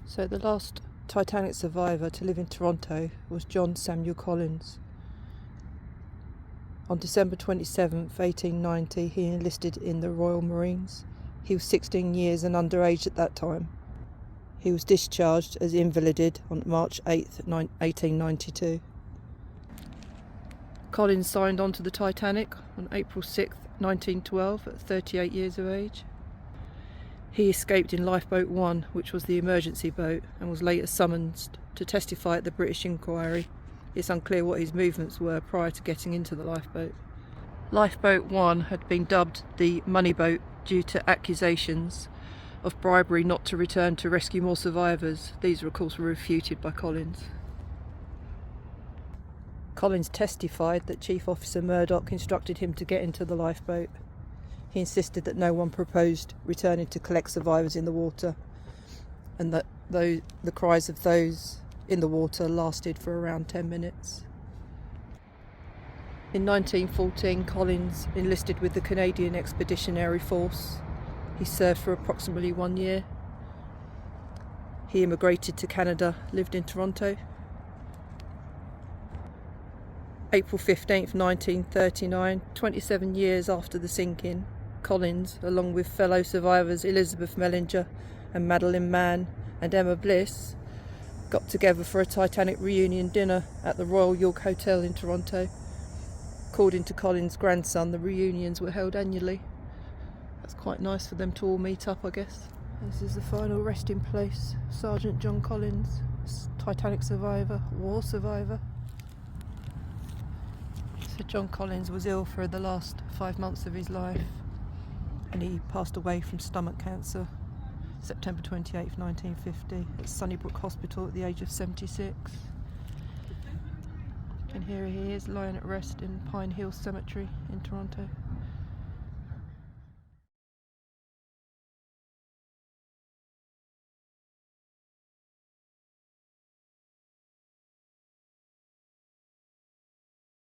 So the last Titanic survivor to live in Toronto was John Samuel Collins. On December 27th, 1890, he enlisted in the Royal Marines. He was 16 years and underage at that time. He was discharged as invalided on March 8th, 1892. Collins signed on to the Titanic on April 6th, 1912, at 38 years of age. He escaped in Lifeboat 1, which was the emergency boat, and was later summoned to testify at the British inquiry. It's unclear what his movements were prior to getting into the lifeboat. Lifeboat 1 had been dubbed the money boat due to accusations of bribery not to return to rescue more survivors. These, of course, were refuted by Collins. Collins testified that Chief Officer Murdoch instructed him to get into the lifeboat. He insisted that no one proposed returning to collect survivors in the water, and that the cries of those in the water lasted for around 10 minutes. In 1914, Collins enlisted with the Canadian Expeditionary Force. He served for approximately 1 year. He immigrated to Canada, lived in Toronto. April 15th, 1939, 27 years after the sinking, Collins, along with fellow survivors Elizabeth Mellinger and Madeline Mann and Emma Bliss, got together for a Titanic reunion dinner at the Royal York Hotel in Toronto. According to Collins' grandson, the reunions were held annually. That's quite nice for them to all meet up, I guess. This is the final resting place. Sergeant John Collins, Titanic survivor, war survivor. So John Collins was ill for the last 5 months of his life, and he passed away from stomach cancer September 28th, 1950 at Sunnybrook Hospital at the age of 76. And here he is lying at rest in Pine Hill Cemetery in Toronto.